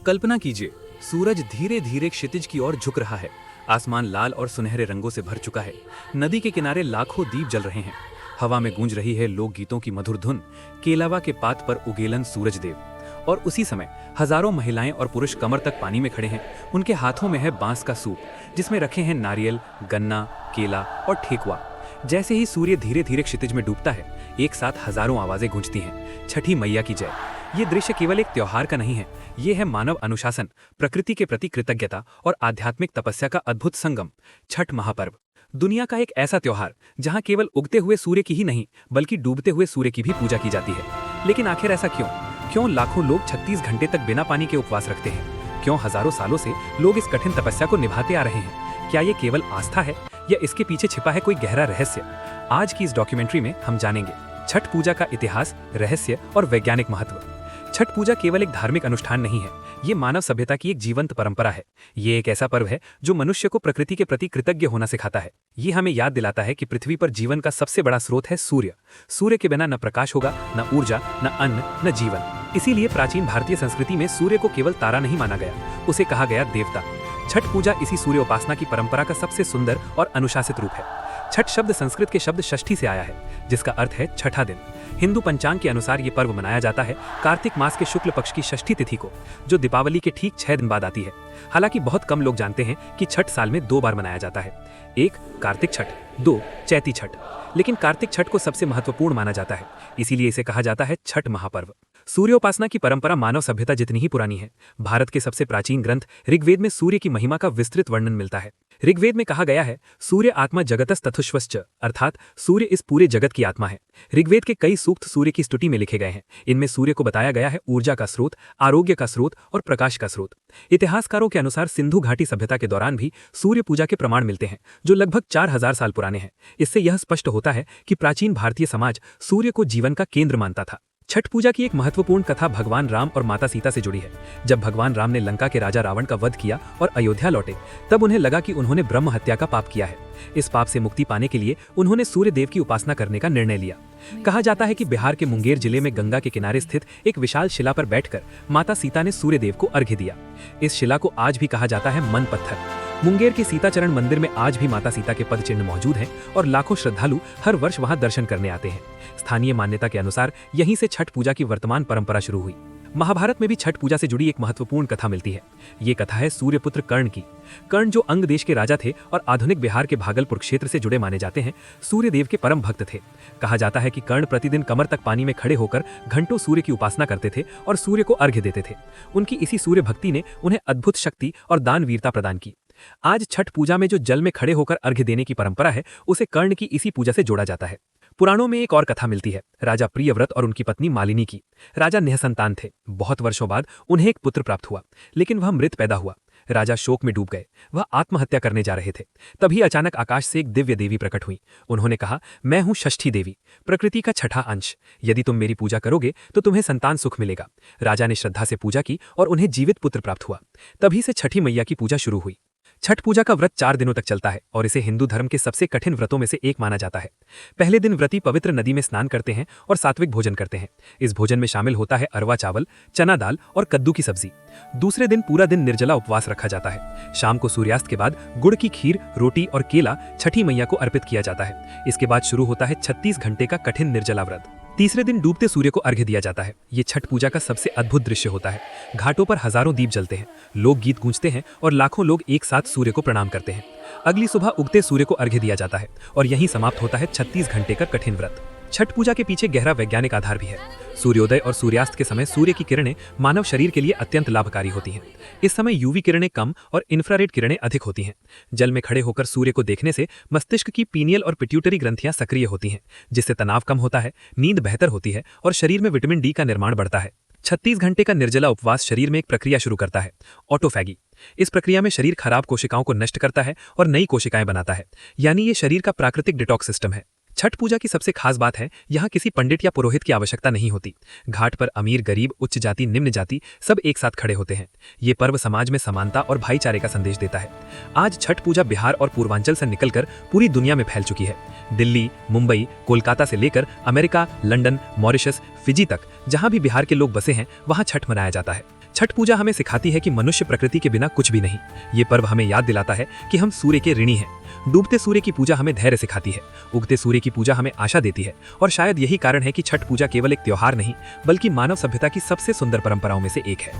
कल्पना कीजिए, सूरज धीरे धीरे क्षितिज की ओर झुक रहा है। आसमान लाल और सुनहरे रंगों से भर चुका है। नदी के किनारे लाखों दीप जल रहे हैं। हवा में गूंज रही है लोकगीतों की मधुर धुन। केलावा के पात पर उगेलन सूरज देव। और उसी समय हजारों महिलाएं और पुरुष कमर तक पानी में खड़े हैं। उनके हाथों में है बांस का सूप, जिसमें रखे हैं नारियल, गन्ना, केला और ठेकुआ। जैसे ही सूर्य धीरे धीरे क्षितिज में डूबता है, एक साथ हजारों आवाजें गूंजती हैं, छठी मैया की जय। ये दृश्य केवल एक त्योहार का नहीं है, ये है मानव अनुशासन, प्रकृति के प्रति कृतज्ञता और आध्यात्मिक तपस्या का अद्भुत संगम। छठ महापर्व दुनिया का एक ऐसा त्योहार जहां केवल उगते हुए सूर्य की ही नहीं बल्कि डूबते हुए सूर्य की भी पूजा की जाती है। लेकिन आखिर ऐसा क्यों लाखों लोग 36 घंटे तक बिना पानी के उपवास रखते हैं? क्यों हजारों सालों से लोग इस कठिन तपस्या को निभाते आ रहे हैं? क्या ये केवल आस्था है या इसके पीछे छिपा है कोई गहरा रहस्य? आज की इस डॉक्यूमेंट्री में हम जानेंगे छठ पूजा का इतिहास, रहस्य और वैज्ञानिक महत्व। छठ पूजा केवल एक धार्मिक अनुष्ठान नहीं है, ये मानव सभ्यता की एक जीवंत परंपरा है। ये एक ऐसा पर्व है जो मनुष्य को प्रकृति के प्रति कृतज्ञ होना सिखाता है। ये हमें याद दिलाता है कि पृथ्वी पर जीवन का सबसे बड़ा स्रोत है सूर्य। सूर्य के बिना न प्रकाश होगा, न ऊर्जा, न अन्न, न जीवन। इसीलिए प्राचीन भारतीय संस्कृति में सूर्य को केवल तारा नहीं माना गया, उसे कहा गया देवता। छठ पूजा इसी सूर्य उपासना की परंपरा का सबसे सुंदर और अनुशासित रूप है। छठ शब्द संस्कृत के शब्द षष्ठी से आया है, जिसका अर्थ है छठा दिन। हिंदू पंचांग के अनुसार ये पर्व मनाया जाता है कार्तिक मास के शुक्ल पक्ष की षष्ठी तिथि को, जो दीपावली के ठीक 6 दिन बाद आती है। हालांकि बहुत कम लोग जानते हैं कि छठ साल में 2 बार मनाया जाता है, 1 कार्तिक छठ, 2 चैती छठ। लेकिन कार्तिक छठ को सबसे महत्वपूर्ण माना जाता है, इसीलिए इसे कहा जाता है छठ महापर्व। सूर्योपासना की परंपरा मानव सभ्यता जितनी ही पुरानी है। भारत के सबसे प्राचीन ग्रंथ ऋग्वेद में सूर्य की महिमा का विस्तृत वर्णन मिलता है। ऋग्वेद में कहा गया है, सूर्य आत्मा जगतस तथुष्वश्च, अर्थात सूर्य इस पूरे जगत की आत्मा है। ऋग्वेद के कई सूक्त सूर्य की स्तुति में लिखे गए हैं। इनमें सूर्य को बताया गया है ऊर्जा का स्रोत, आरोग्य का स्रोत और प्रकाश का स्रोत। इतिहासकारों के अनुसार सिंधु घाटी सभ्यता के दौरान भी सूर्य पूजा के प्रमाण मिलते हैं, जो लगभग 4000 साल पुराने हैं। इससे यह स्पष्ट होता है कि प्राचीन भारतीय समाज सूर्य को जीवन का केंद्र मानता था। छठ पूजा की एक महत्वपूर्ण कथा भगवान राम और माता सीता से जुड़ी है। जब भगवान राम ने लंका के राजा रावण का वध किया और अयोध्या लौटे, तब उन्हें लगा कि उन्होंने ब्रह्म हत्या का पाप किया है। इस पाप से मुक्ति पाने के लिए उन्होंने सूर्य देव की उपासना करने का निर्णय लिया। कहा जाता है कि बिहार के मुंगेर जिले में गंगा के किनारे स्थित एक विशाल शिला पर बैठकर माता सीता ने सूर्य देव को अर्घ्य दिया। इस शिला को आज भी कहा जाता है मन पत्थर। मुंगेर के सीताचरण मंदिर में आज भी माता सीता के पद चिन्ह मौजूद हैं और लाखों श्रद्धालु हर वर्ष वहां दर्शन करने आते हैं। स्थानीय मान्यता के अनुसार यहीं से छठ पूजा की वर्तमान परंपरा शुरू हुई। महाभारत में भी छठ पूजा से जुड़ी एक महत्वपूर्ण कथा मिलती है। ये कथा है सूर्यपुत्र कर्ण की। कर्ण जो अंग देश के राजा थे और आधुनिक बिहार के भागलपुर क्षेत्र से जुड़े माने जाते हैं, सूर्य देव के परम भक्त थे। कहा जाता है कि कर्ण प्रतिदिन कमर तक पानी में खड़े होकर घंटों सूर्य की उपासना करते थे और सूर्य को अर्घ्य देते थे। उनकी इसी सूर्य भक्ति ने उन्हें अद्भुत शक्ति और दानवीरता प्रदान की। आज छठ पूजा में जो जल में खड़े होकर अर्घ्य देने की परंपरा है, उसे कर्ण की इसी पूजा से जोड़ा जाता है। पुराणों में एक और कथा मिलती है राजा प्रियव्रत और उनकी पत्नी मालिनी की। राजा निःसंतान थे। बहुत वर्षों बाद उन्हें एक पुत्र प्राप्त हुआ, लेकिन वह मृत पैदा हुआ। राजा शोक में डूब गए। वह आत्महत्या करने जा रहे थे। तभी अचानक आकाश से एक दिव्य देवी प्रकट हुई। उन्होंने कहा, मैं हूं षष्ठी देवी, प्रकृति का छठा अंश। यदि तुम मेरी पूजा करोगे तो तुम्हें संतान सुख मिलेगा। राजा ने श्रद्धा से पूजा की और उन्हें जीवित पुत्र प्राप्त हुआ। तभी से छठी मैया की पूजा शुरू हुई। छठ पूजा का व्रत 4 दिनों तक चलता है और इसे हिंदू धर्म के सबसे कठिन व्रतों में से एक माना जाता है। पहले दिन व्रती पवित्र नदी में स्नान करते हैं और सात्विक भोजन करते हैं। इस भोजन में शामिल होता है अरवा चावल, चना दाल और कद्दू की सब्जी। दूसरे दिन पूरा दिन निर्जला उपवास रखा जाता है। शाम को सूर्यास्त के बाद गुड़ की खीर, रोटी और केला छठी मैया को अर्पित किया जाता है। इसके बाद शुरू होता है 36 घंटे का कठिन निर्जला व्रत। तीसरे दिन डूबते सूर्य को अर्घ्य दिया जाता है। ये छठ पूजा का सबसे अद्भुत दृश्य होता है। घाटों पर हजारों दीप जलते हैं, लोक गीत गूंजते हैं और लाखों लोग एक साथ सूर्य को प्रणाम करते हैं। अगली सुबह उगते सूर्य को अर्घ्य दिया जाता है और यहीं समाप्त होता है 36 घंटे का कठिन व्रत। छठ पूजा के पीछे गहरा वैज्ञानिक आधार भी है। सूर्योदय और सूर्यास्त के समय सूर्य की किरणें मानव शरीर के लिए अत्यंत लाभकारी होती हैं। इस समय यूवी किरणें कम और इंफ्रारेड किरणें अधिक होती हैं। जल में खड़े होकर सूर्य को देखने से मस्तिष्क की पीनियल और पिट्यूटरी ग्रंथियां सक्रिय होती हैं, जिससे तनाव कम होता है, नींद बेहतर होती है और शरीर में विटामिन डी का निर्माण बढ़ता है। 36 घंटे का निर्जला उपवास शरीर में एक प्रक्रिया शुरू करता है, ऑटोफैगी। इस प्रक्रिया में शरीर खराब कोशिकाओं को नष्ट करता है और नई कोशिकाएं बनाता है, यानी ये शरीर का प्राकृतिक डिटॉक्स सिस्टम है। छठ पूजा की सबसे खास बात है, यहाँ किसी पंडित या पुरोहित की आवश्यकता नहीं होती। घाट पर अमीर, गरीब, उच्च जाति, निम्न जाति सब एक साथ खड़े होते हैं। ये पर्व समाज में समानता और भाईचारे का संदेश देता है। आज छठ पूजा बिहार और पूर्वांचल से निकलकर पूरी दुनिया में फैल चुकी है। दिल्ली, मुंबई, कोलकाता से लेकर अमेरिका, लंदन, मॉरिशस, फिजी तक जहाँ भी बिहार के लोग बसे हैं, वहाँ छठ मनाया जाता है। छठ पूजा हमें सिखाती है कि मनुष्य प्रकृति के बिना कुछ भी नहीं। ये पर्व हमें याद दिलाता है कि हम सूर्य के ऋणी हैं। डूबते सूर्य की पूजा हमें धैर्य सिखाती है, उगते सूर्य की पूजा हमें आशा देती है। और शायद यही कारण है कि छठ पूजा केवल एक त्योहार नहीं, बल्कि मानव सभ्यता की सबसे सुंदर परंपराओं में से एक है।